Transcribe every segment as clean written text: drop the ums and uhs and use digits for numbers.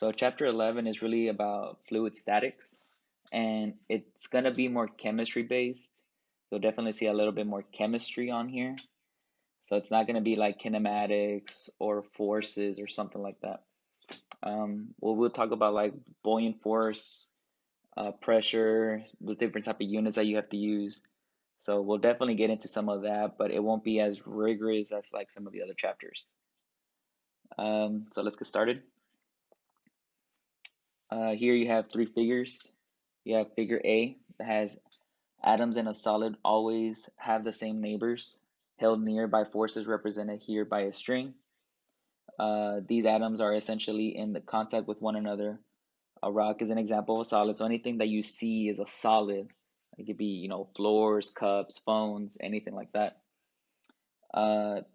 So chapter 11 is really about fluid statics, and it's going to be more chemistry based. You'll definitely see a little bit more chemistry on here. So it's not going to be like kinematics or forces or something like that. We'll talk about like buoyant force, pressure, the different type of units that you have to use. So we'll definitely get into some of that, but it won't be as rigorous as like some of the other chapters. So let's get started. Here you have three figures. You have figure A that has atoms in a solid always have the same neighbors, held near by forces represented here by a string. These atoms are essentially in the contact with one another. A rock is an example of a solid. So anything that you see is a solid. It could be, floors, cups, phones, anything like that.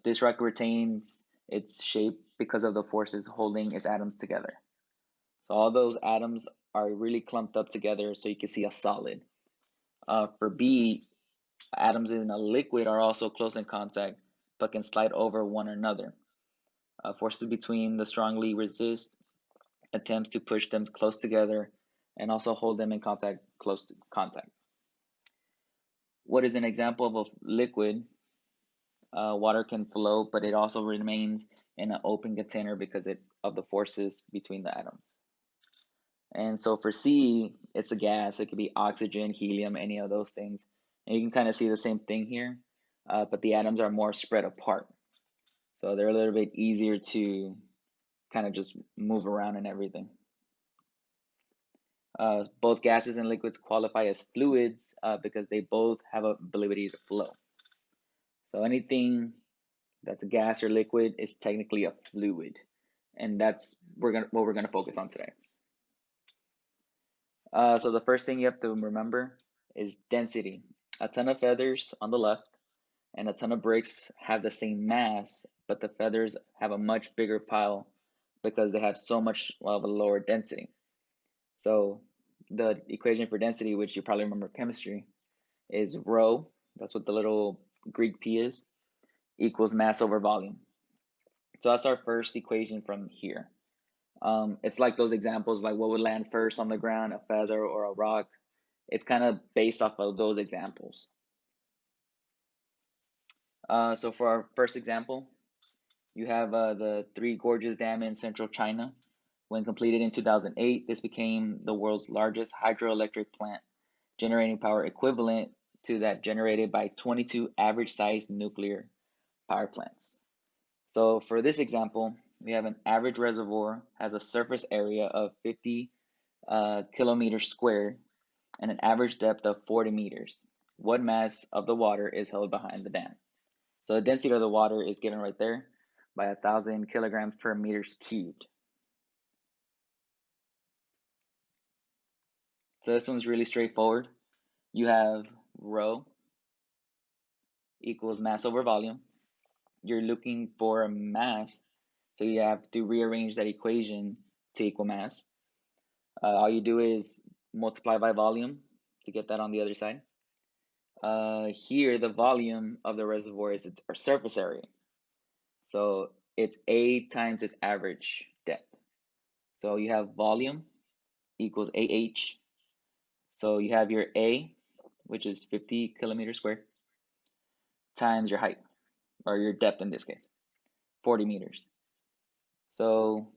This rock retains its shape because of the forces holding its atoms together. So all those atoms are really clumped up together so you can see a solid. For B, atoms in a liquid are also close in contact but can slide over one another. Forces between the strongly resist attempts to push them close together and also hold them in close to contact. What is an example of a liquid? Water can float, but it also remains in an open container because of the forces between the atoms. And so for C, it's a gas. It could be oxygen, helium, any of those things. And you can kind of see the same thing here, but the atoms are more spread apart. So they're a little bit easier to kind of just move around and everything. Both gases and liquids qualify as fluids because they both have a ability to flow. So anything that's a gas or liquid is technically a fluid, and that's what we're gonna focus on today. So the first thing you have to remember is density. A ton of feathers on the left and a ton of bricks have the same mass, but the feathers have a much bigger pile because they have so much of a lower density. So the equation for density, which you probably remember chemistry, is rho, that's what the little Greek P is, equals mass over volume. So that's our first equation from here. It's like those examples, like what would land first on the ground, a feather or a rock. It's kind of based off of those examples. So for our first example, you have the Three Gorges Dam in central China. When completed in 2008, this became the world's largest hydroelectric plant, generating power equivalent to that generated by 22 average-sized nuclear power plants. So for this example, we have an average reservoir has a surface area of 50 kilometers squared and an average depth of 40 meters. What mass of the water is held behind the dam? So the density of the water is given right there by 1,000 kilograms per meters cubed. So this one's really straightforward. You have rho equals mass over volume. You're looking for a mass, so you have to rearrange that equation to equal mass. All you do is multiply by volume to get that on the other side. Here, the volume of the reservoir is its surface area. So it's A times its average depth. So you have volume equals AH. So you have your A, which is 50 kilometers squared, times your height, or your depth in this case, 40 meters. So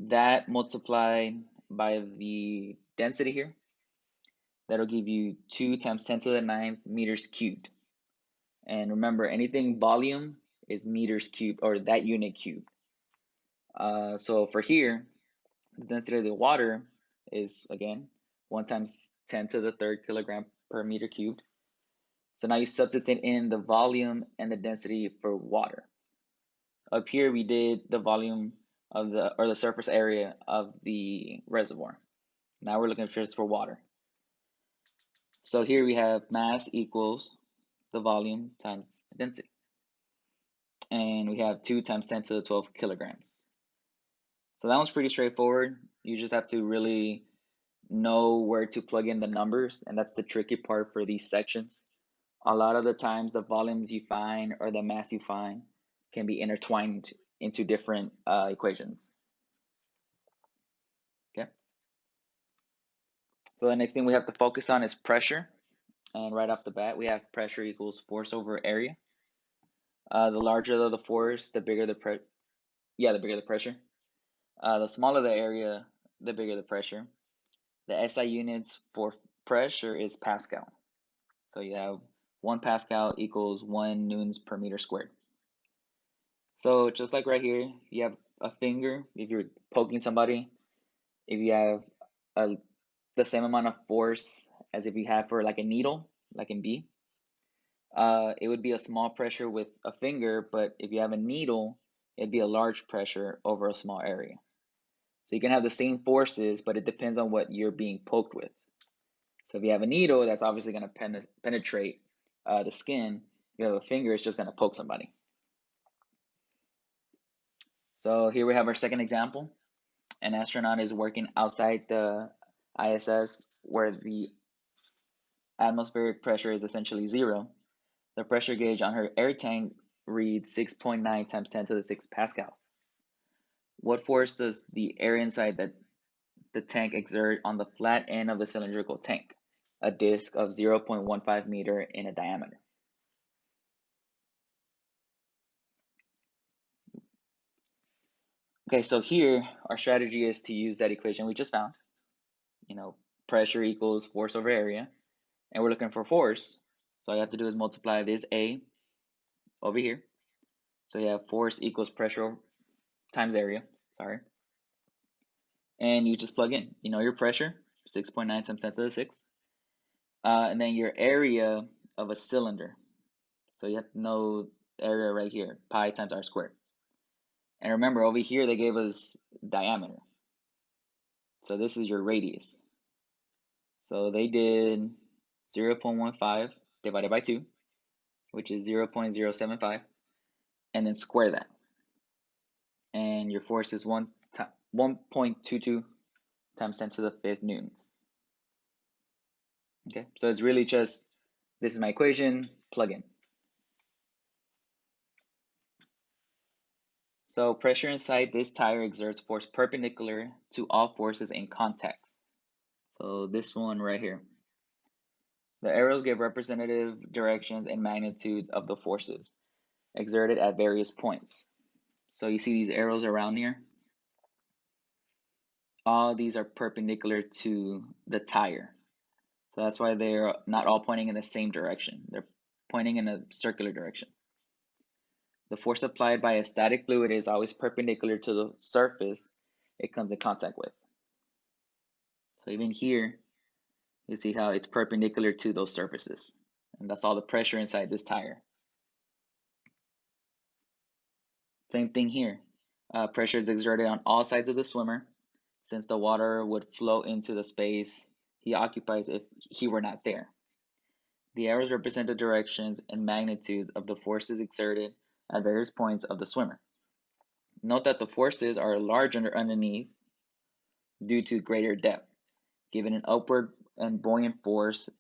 that multiplied by the density here, that'll give you 2 times 10 to the 9th meters cubed. And remember, anything volume is meters cubed, or that unit cubed. So for here, the density of the water is, again, 1 times 10 to the 3rd kilogram per meter cubed. So now you substitute in the volume and the density for water. Up here, we did the volume of the surface area of the reservoir. Now we're looking just for water. So here we have mass equals the volume times the density. And we have 2 times 10 to the 12 kilograms. So that one's pretty straightforward. You just have to really know where to plug in the numbers, and that's the tricky part for these sections. A lot of the times, the volumes you find or the mass you find can be intertwined into different equations. So the next thing we have to focus on is pressure. And right off the bat, we have pressure equals force over area. The larger the force, the bigger the the bigger the pressure. The smaller the area, the bigger the pressure. The SI units for pressure is Pascal. So you have 1 Pascal equals 1 newtons per meter squared. So just like right here, you have a finger. If you're poking somebody, if you have the same amount of force as if you have for like a needle, like in B, it would be a small pressure with a finger, but if you have a needle, it'd be a large pressure over a small area. So you can have the same forces, but it depends on what you're being poked with. So if you have a needle, that's obviously going to penetrate the skin. If you have a finger, it's just going to poke somebody. So here we have our second example. An astronaut is working outside the ISS where the atmospheric pressure is essentially zero. The pressure gauge on her air tank reads 6.9 times 10 to the 6 pascals. What force does the air inside the tank exert on the flat end of the cylindrical tank, a disc of 0.15 meter in a diameter? Okay, so here our strategy is to use that equation we just found. Pressure equals force over area, and we're looking for force. So all you have to do is multiply this A over here. So you have force equals pressure times area, sorry. And you just plug in, your pressure, 6.9 times 10 to the 6. And then your area of a cylinder. So you have to know area right here, pi times r squared. And remember, over here, they gave us diameter. So this is your radius. So they did 0.15 divided by 2, which is 0.075, and then square that. And your force is 1.22 times 10 to the 5th newtons. Okay, so it's really just, this is my equation, plug in. So pressure inside this tire exerts force perpendicular to all forces in contact. So this one right here. The arrows give representative directions and magnitudes of the forces exerted at various points. So you see these arrows around here? All these are perpendicular to the tire. So that's why they're not all pointing in the same direction. They're pointing in a circular direction. The force applied by a static fluid is always perpendicular to the surface it comes in contact with. So even here, you see how it's perpendicular to those surfaces. And that's all the pressure inside this tire. Same thing here. Pressure is exerted on all sides of the swimmer, since the water would flow into the space he occupies if he were not there. The arrows represent the directions and magnitudes of the forces exerted at various points of the swimmer. Note that the forces are larger underneath due to greater depth. Given an upward and buoyant force,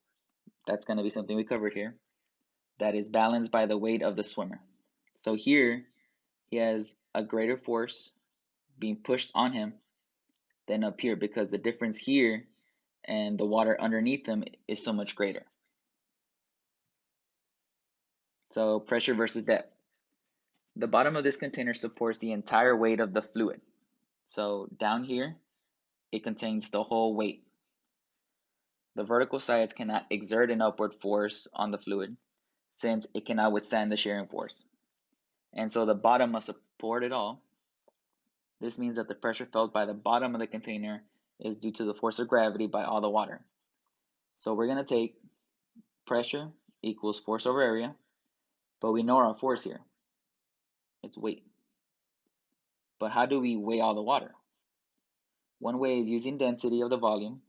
that's going to be something we covered here, that is balanced by the weight of the swimmer. So here, he has a greater force being pushed on him than up here because the difference here and the water underneath him is so much greater. So pressure versus depth. The bottom of this container supports the entire weight of the fluid. So down here, it contains the whole weight. The vertical sides cannot exert an upward force on the fluid since it cannot withstand the shearing force. And so the bottom must support it all. This means that the pressure felt by the bottom of the container is due to the force of gravity by all the water. So we're going to take pressure equals force over area, but we know our force here. It's weight. But how do we weigh all the water? One way is using density of the volume.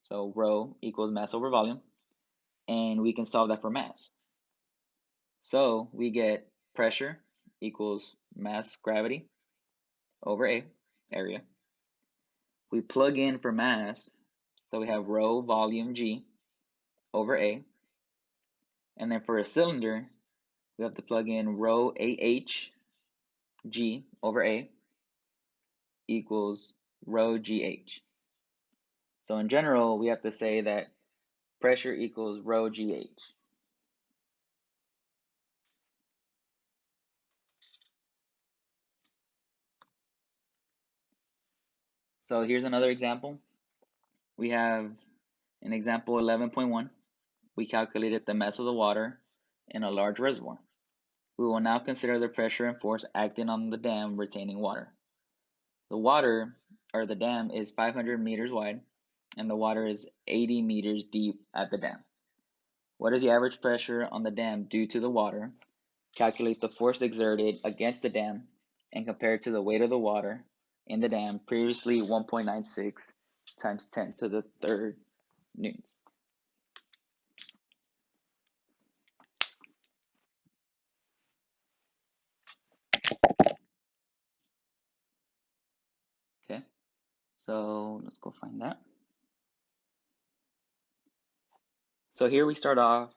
So rho equals mass over volume. And we can solve that for mass. So we get pressure equals mass gravity over A, area. We plug in for mass, so we have rho volume G over A. And then for a cylinder, we have to plug in rho AH G over A equals rho GH. So in general, we have to say that pressure equals rho GH. So here's another example. We have in example 11.1, we calculated the mass of the water in a large reservoir. We will now consider the pressure and force acting on the dam retaining water. The water, or the dam, is 500 meters wide, and the water is 80 meters deep at the dam. What is the average pressure on the dam due to the water? Calculate the force exerted against the dam and compare it to the weight of the water in the dam, previously 1.96 times 10 to the third newtons. Okay, so let's go find that. So here we start off.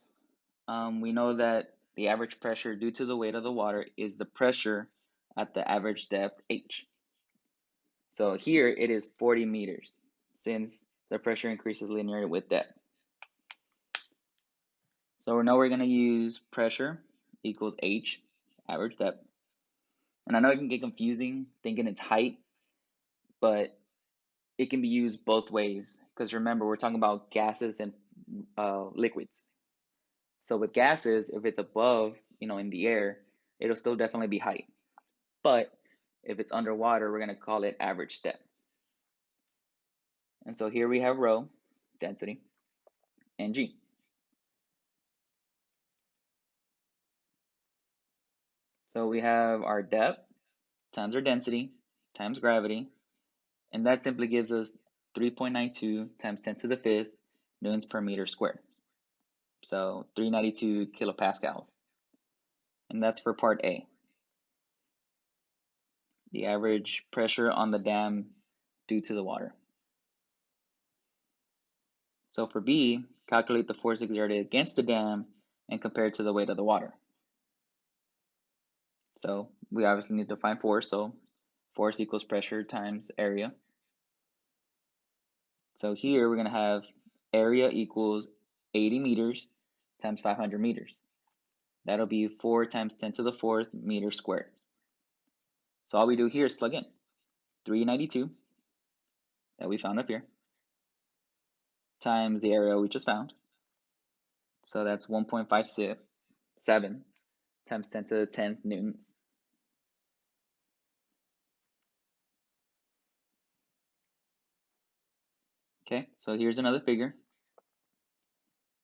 We know that the average pressure due to the weight of the water is the pressure at the average depth h. So here it is 40 meters since the pressure increases linearly with depth. So we know we're going to use pressure equals h, average depth. And I know it can get confusing thinking it's height, but it can be used both ways because remember, we're talking about gases and liquids. So with gases, if it's above, in the air, it'll still definitely be height. But if it's underwater, we're going to call it average depth. And so here we have rho, density, and g. So we have our depth times our density times gravity, and that simply gives us 3.92 times 10 to the fifth newtons per meter squared. So 392 kilopascals. And that's for part A. The average pressure on the dam due to the water. So for B, calculate the force exerted against the dam and compare it to the weight of the water. So we obviously need to find force, so force equals pressure times area. So here we're going to have area equals 80 meters times 500 meters. That'll be 4 times 10 to the fourth meters squared. So all we do here is plug in 392 that we found up here times the area we just found. So that's 1.57 times 10 to the 10th newtons. Okay, so here's another figure.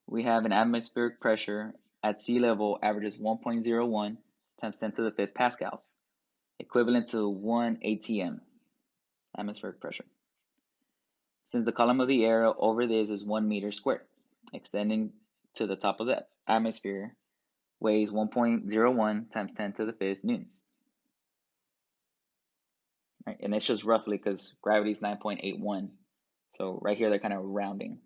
We have an atmospheric pressure at sea level averages 1.01 times 10 to the fifth pascals, equivalent to 1 atm, atmospheric pressure. Since the column of the air over this is 1 meter squared, extending to the top of the atmosphere, weighs 1.01 times 10 to the fifth newtons. Right? And it's just roughly because gravity is 9.81. So right here, they're kind of rounding.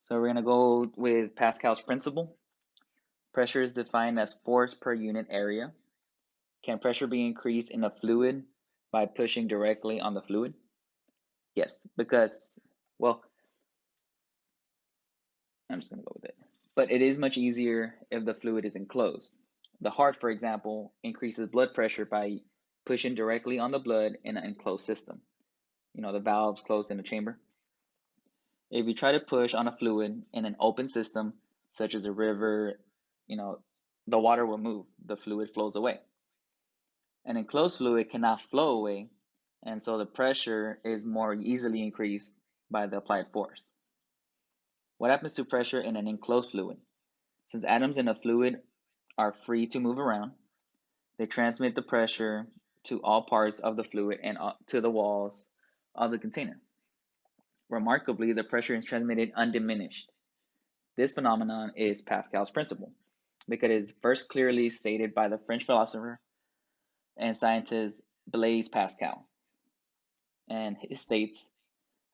So we're going to go with Pascal's principle. Pressure is defined as force per unit area. Can pressure be increased in a fluid by pushing directly on the fluid? Yes, because, well, I'm just going to go with it. But it is much easier if the fluid is enclosed. The heart, for example, increases blood pressure by pushing directly on the blood in an enclosed system. The valves closed in a chamber. If you try to push on a fluid in an open system, such as a river, the water will move, the fluid flows away. An enclosed fluid cannot flow away, and so the pressure is more easily increased by the applied force. What happens to pressure in an enclosed fluid? Since atoms in a fluid are free to move around, they transmit the pressure to all parts of the fluid and to the walls of the container. Remarkably, the pressure is transmitted undiminished. This phenomenon is Pascal's principle, because it is first clearly stated by the French philosopher and scientist Blaise Pascal. And it states,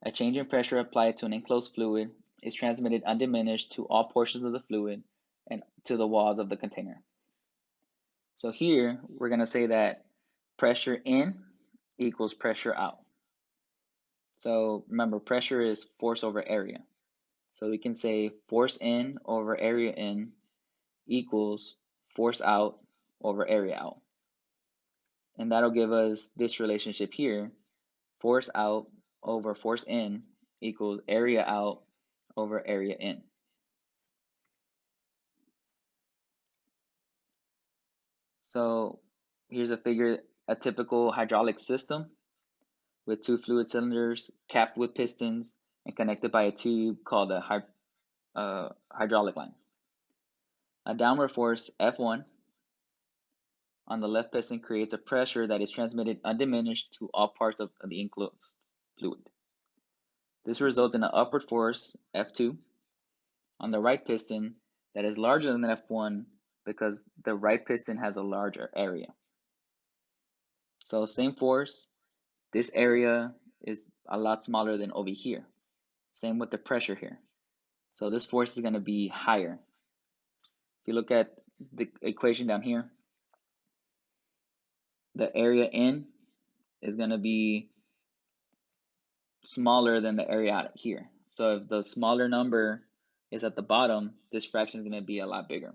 a change in pressure applied to an enclosed fluid is transmitted undiminished to all portions of the fluid and to the walls of the container. So here, we're going to say that pressure in equals pressure out. So remember, pressure is force over area. So we can say force in over area in equals force out over area out. And that'll give us this relationship here. Force out over force in equals area out over area in. So here's a figure, a typical hydraulic system with two fluid cylinders capped with pistons and connected by a tube called a hydraulic line. A downward force, F1, on the left piston creates a pressure that is transmitted undiminished to all parts of the enclosed fluid. This results in an upward force, F2, on the right piston that is larger than F1 because the right piston has a larger area. So same force, this area is a lot smaller than over here. Same with the pressure here. So this force is going to be higher. If you look at the equation down here, the area in is going to be smaller than the area out here. So if the smaller number is at the bottom, this fraction is going to be a lot bigger.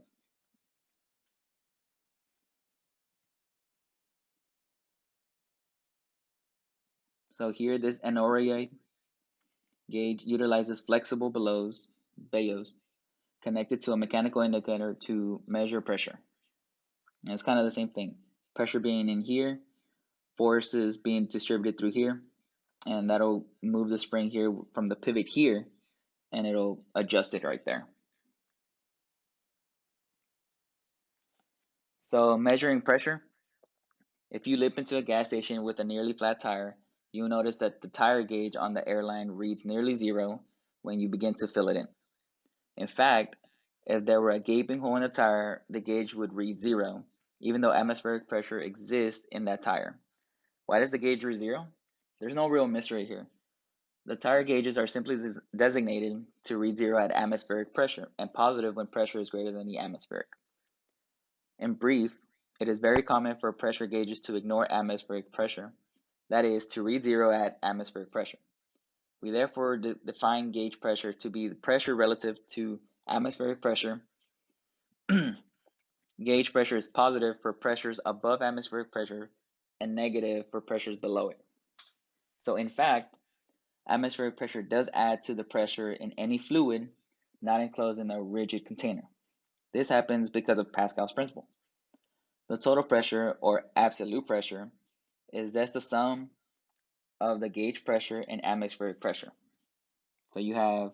So here, this aneroid gauge utilizes flexible bellows connected to a mechanical indicator to measure pressure. And it's kind of the same thing. Pressure being in here, forces being distributed through here, and that'll move the spring here from the pivot here, and it'll adjust it right there. So measuring pressure, if you lip into a gas station with a nearly flat tire, you'll notice that the tire gauge on the airline reads nearly zero when you begin to fill it in. In fact, if there were a gaping hole in the tire, the gauge would read zero, even though atmospheric pressure exists in that tire. Why does the gauge read zero? There's no real mystery here. The tire gauges are simply designated to read zero at atmospheric pressure and positive when pressure is greater than the atmospheric. In brief, it is very common for pressure gauges to ignore atmospheric pressure, that is, to read zero at atmospheric pressure. We therefore define gauge pressure to be the pressure relative to atmospheric pressure. Gauge pressure is positive for pressures above atmospheric pressure and negative for pressures below it. So in fact, atmospheric pressure does add to the pressure in any fluid not enclosed in a rigid container. This happens because of Pascal's principle. The total pressure, or absolute pressure, is just the sum of the gauge pressure and atmospheric pressure. So you have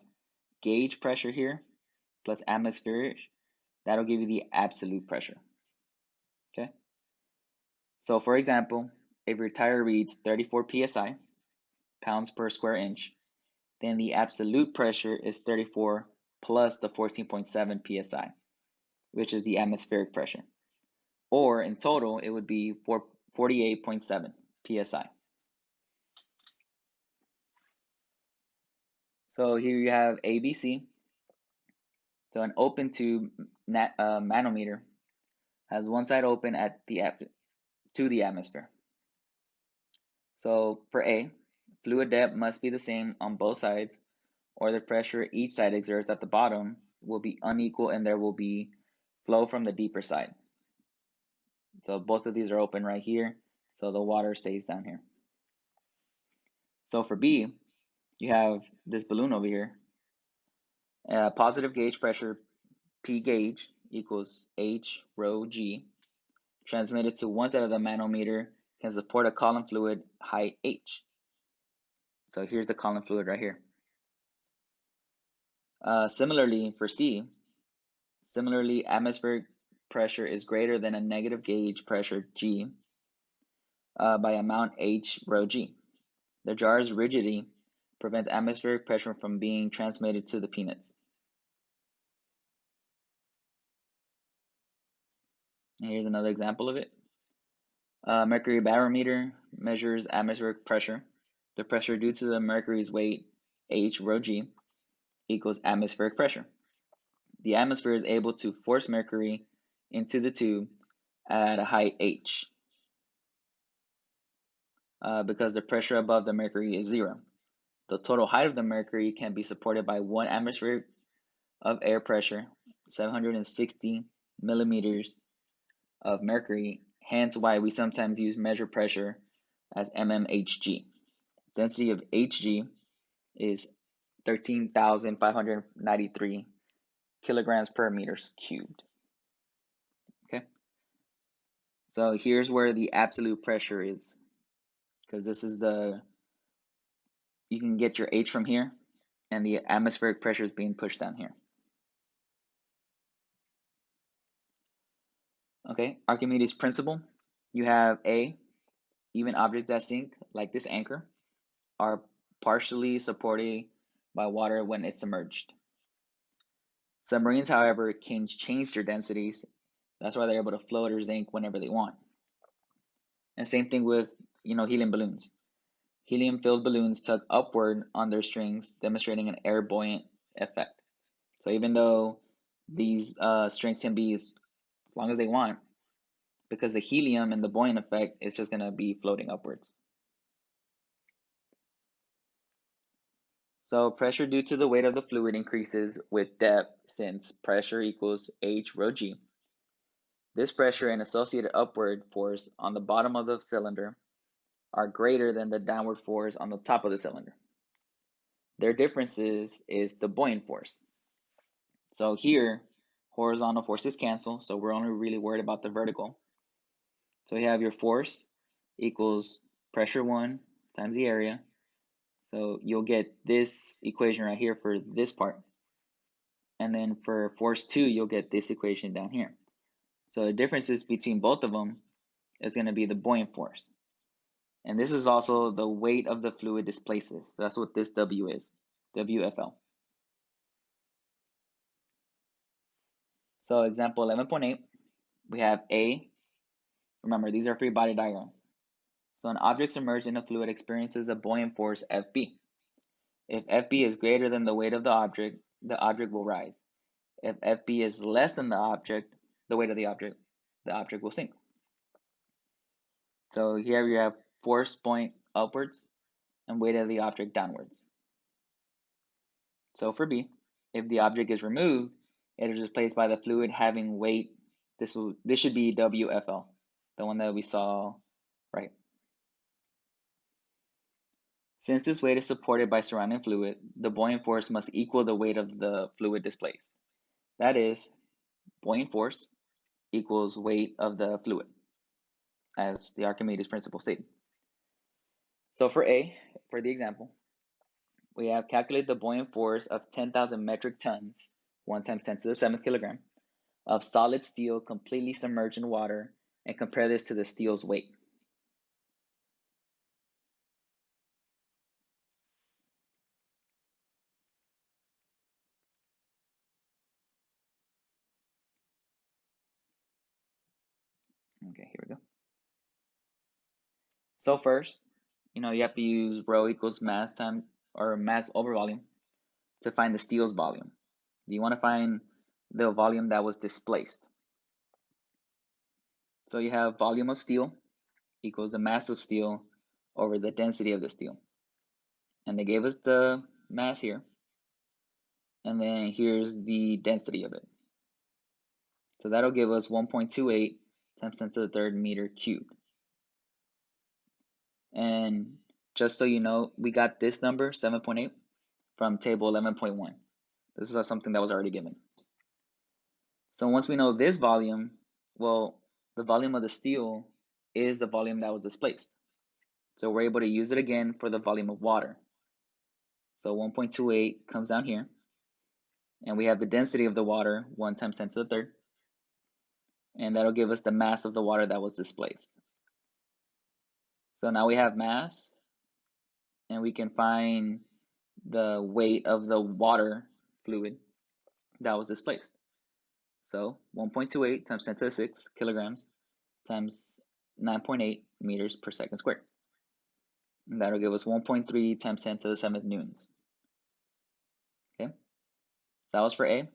gauge pressure here plus atmospheric. That'll give you the absolute pressure. Okay. So for example, if your tire reads 34 psi, pounds per square inch, then the absolute pressure is 34 plus the 14.7 psi, which is the atmospheric pressure. Or in total, it would be 48.7 psi. So here you have ABC. So an open tube manometer has one side open to the atmosphere. So for A, fluid depth must be the same on both sides, or the pressure each side exerts at the bottom will be unequal and there will be flow from the deeper side. So both of these are open right here, so the water stays down here. So for B, you have this balloon over here. Positive gauge pressure, P gauge, equals H rho G, transmitted to one side of the manometer can support a column fluid height H. So here's the column fluid right here. Similarly, for C, atmospheric pressure is greater than a negative gauge pressure G by amount H rho G. The jar's rigidity prevents atmospheric pressure from being transmitted to the peanuts. And here's another example of it. Mercury barometer measures atmospheric pressure. The pressure due to the mercury's weight, H rho G, equals atmospheric pressure. The atmosphere is able to force mercury into the tube at a height H. because the pressure above the mercury is 0. The total height of the mercury can be supported by 1 atmosphere of air pressure, 760 millimeters of mercury, hence why we sometimes use measured pressure as mmHg. Density of Hg is 13,593 kilograms per meters cubed. Okay, so here's where the absolute pressure is, because this is you can get your H from here, and the atmospheric pressure is being pushed down here. Okay, Archimedes' principle. You have A, even objects that sink, like this anchor, are partially supported by water when it's submerged. Submarines, however, can change their densities. That's why they're able to float or sink whenever they want. And same thing with, helium balloons. Helium-filled balloons tug upward on their strings, demonstrating an air buoyant effect. So even though these strings can be as long as they want, because the helium and the buoyant effect is just going to be floating upwards. So pressure due to the weight of the fluid increases with depth, since pressure equals H rho g. This pressure and associated upward force on the bottom of the cylinder are greater than the downward force on the top of the cylinder. Their difference is the buoyant force. So here, horizontal forces cancel, so we're only really worried about the vertical. So you have your force equals pressure 1 times the area. So you'll get this equation right here for this part. And then for force 2, you'll get this equation down here. So the differences between both of them is going to be the buoyant force. And this is also the weight of the fluid displaces. So that's what this W is, WFL. So example 11.8, we have A. Remember, these are free body diagrams. So an object submerged in a fluid experiences a buoyant force FB. If FB is greater than the weight of the object will rise. If FB is less than the weight of the object will sink. So here you have force point upwards and weight of the object downwards. So for B, if the object is removed, it is replaced by the fluid having weight. This should be WFL, the one that we saw, right? Since this weight is supported by surrounding fluid, the buoyant force must equal the weight of the fluid displaced. That is, buoyant force equals weight of the fluid, as the Archimedes principle stated. So for A, for the example, we have calculated the buoyant force of 10,000 metric tons, 1 times 10 to the 7th kilogram, of solid steel completely submerged in water, and compare this to the steel's weight. Okay, here we go. So first, you have to use rho equals mass time or mass over volume to find the steel's volume. You want to find the volume that was displaced. So you have volume of steel equals the mass of steel over the density of the steel. And they gave us the mass here. And then here's the density of it. So that'll give us 1.28 times 10 to the third meter cubed. And just so you know, we got this number, 7.8, from table 11.1. This is something that was already given. So once we know this volume, well, the volume of the steel is the volume that was displaced. So we're able to use it again for the volume of water. So 1.28 comes down here. And we have the density of the water, 1 times 10 to the third. And that'll give us the mass of the water that was displaced. So now we have mass, and we can find the weight of the water fluid that was displaced. So 1.28 times 10 to the 6 kilograms times 9.8 meters per second squared. And that'll give us 1.3 times 10 to the 7th newtons. Okay, that was for A.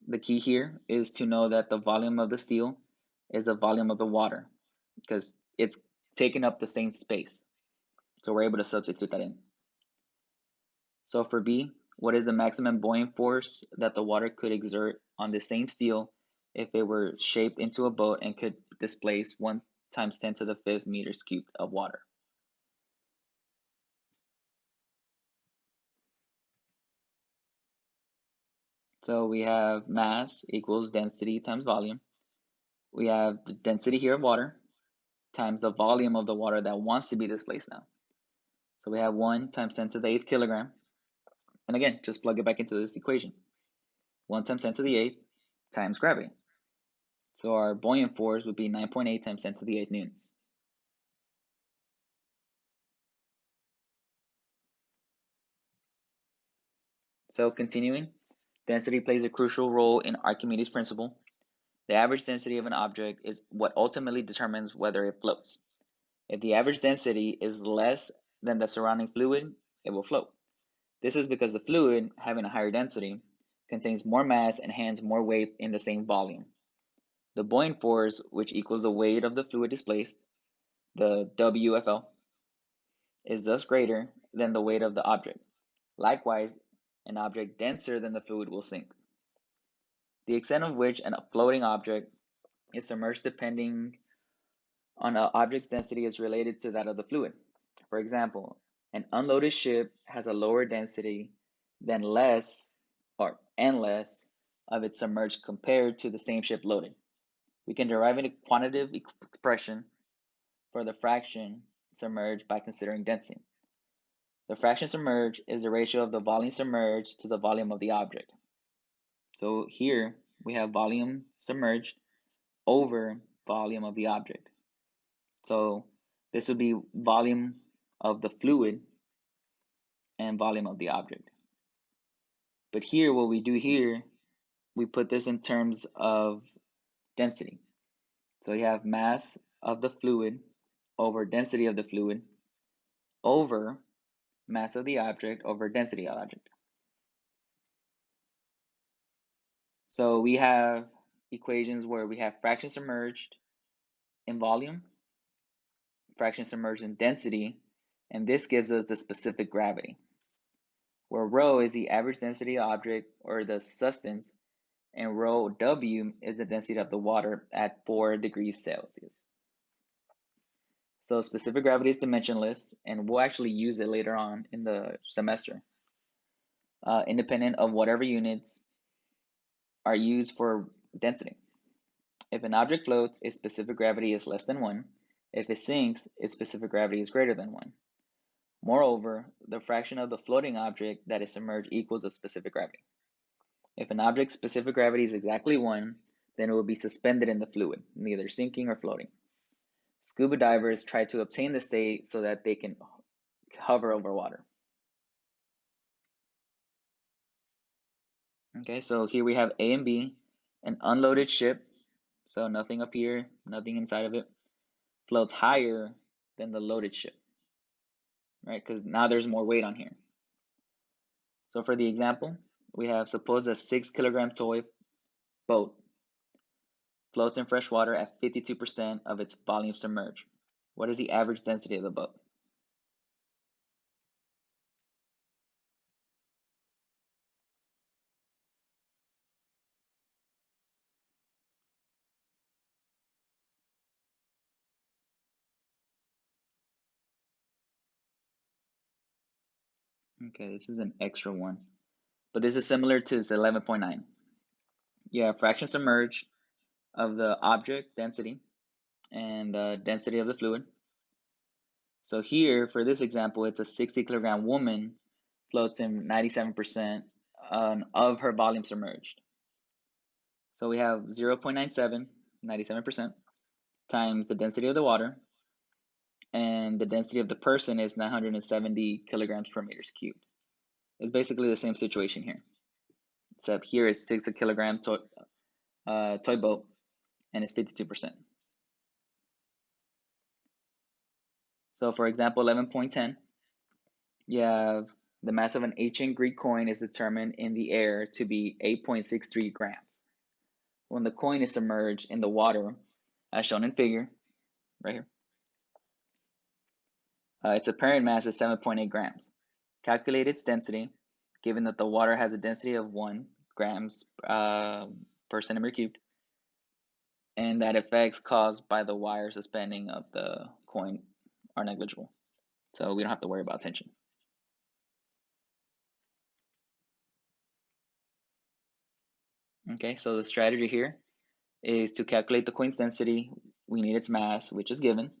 The key here is to know that the volume of the steel is the volume of the water, because it's taking up the same space. So we're able to substitute that in. So for B, what is the maximum buoyant force that the water could exert on the same steel if it were shaped into a boat and could displace 1 times 10 to the 5th meters cubed of water? So we have mass equals density times volume. We have the density here of water times the volume of the water that wants to be displaced now. So we have 1 times 10 to the 8th kilogram. And again, just plug it back into this equation. 1 times 10 to the 8th times gravity. So our buoyant force would be 9.8 times 10 to the 8th newtons. So continuing, density plays a crucial role in Archimedes' principle. The average density of an object is what ultimately determines whether it floats. If the average density is less than the surrounding fluid, it will float. This is because the fluid, having a higher density, contains more mass and hence more weight in the same volume. The buoyant force, which equals the weight of the fluid displaced, the WFL, is thus greater than the weight of the object. Likewise, an object denser than the fluid will sink. The extent of which a floating object is submerged depending on an object's density is related to that of the fluid. For example, an unloaded ship has a lower density than less and less of its submerged compared to the same ship loaded. We can derive a quantitative expression for the fraction submerged by considering density. The fraction submerged is the ratio of the volume submerged to the volume of the object. So here we have volume submerged over volume of the object. So this would be volume of the fluid and volume of the object. But here, what we do here, we put this in terms of density. So you have mass of the fluid over density of the fluid over mass of the object over density of the object. So we have equations where we have fraction submerged in volume, fraction submerged in density, and this gives us the specific gravity, where rho is the average density object or the substance, and rho W is the density of the water at 4 degrees Celsius. So specific gravity is dimensionless, and we'll actually use it later on in the semester, independent of whatever units are used for density. If an object floats, its specific gravity is less than 1. If it sinks, its specific gravity is greater than 1. Moreover, the fraction of the floating object that is submerged equals the specific gravity. If an object's specific gravity is exactly 1, then it will be suspended in the fluid, neither sinking or floating. Scuba divers try to obtain this state so that they can hover over water. Okay, so here we have A and B, an unloaded ship, so nothing up here, nothing inside of it, floats higher than the loaded ship, right? Because now there's more weight on here. So for the example, we have suppose a 6-kilogram toy boat floats in fresh water at 52% of its volume submerged. What is the average density of the boat? Okay, this is an extra one, but this is similar to 11.9. You have fraction submerged of the object density and the density of the fluid. So here, for this example, it's a 60-kilogram woman floats in 97% of her volume submerged. So we have 0.97, 97%, times the density of the water, and the density of the person is 970 kilograms per meters cubed. It's basically the same situation here, except here it's 6-kilogram toy boat, and it's 52%. So for example, 11.10, you have the mass of an ancient Greek coin is determined in the air to be 8.63 grams. When the coin is submerged in the water, as shown in figure, right here, Its apparent mass is 7.8 grams. Calculate its density, given that the water has a density of 1 grams per centimeter cubed, and that effects caused by the wire suspending of the coin are negligible. So we don't have to worry about tension. Okay, so the strategy here is to calculate the coin's density. We need its mass, which is given,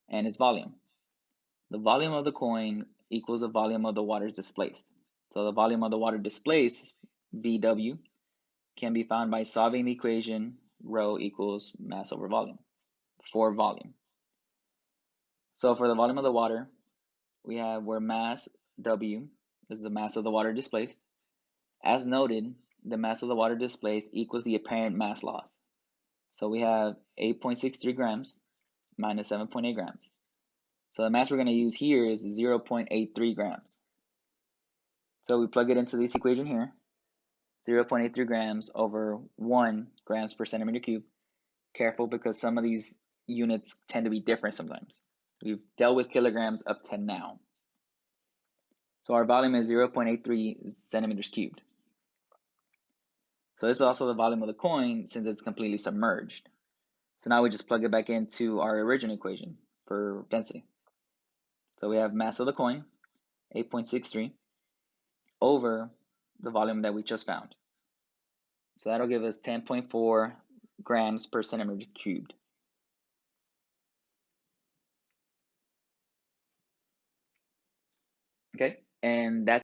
and its volume. The volume of the coin equals the volume of the water displaced. So the volume of the water displaced, VW, can be found by solving the equation rho equals mass over volume for volume. So for the volume of the water, we have where mass W is the mass of the water displaced. As noted, the mass of the water displaced equals the apparent mass loss. So we have 8.63 grams minus 7.8 grams. So the mass we're going to use here is 0.83 grams. So we plug it into this equation here, 0.83 grams over 1 grams per centimeter cube. Careful because some of these units tend to be different sometimes. We've dealt with kilograms up to now. So our volume is 0.83 centimeters cubed. So this is also the volume of the coin since it's completely submerged. So now we just plug it back into our original equation for density. So we have mass of the coin, 8.63, over the volume that we just found. So that'll give us 10.4 grams per centimeter cubed. Okay, and that's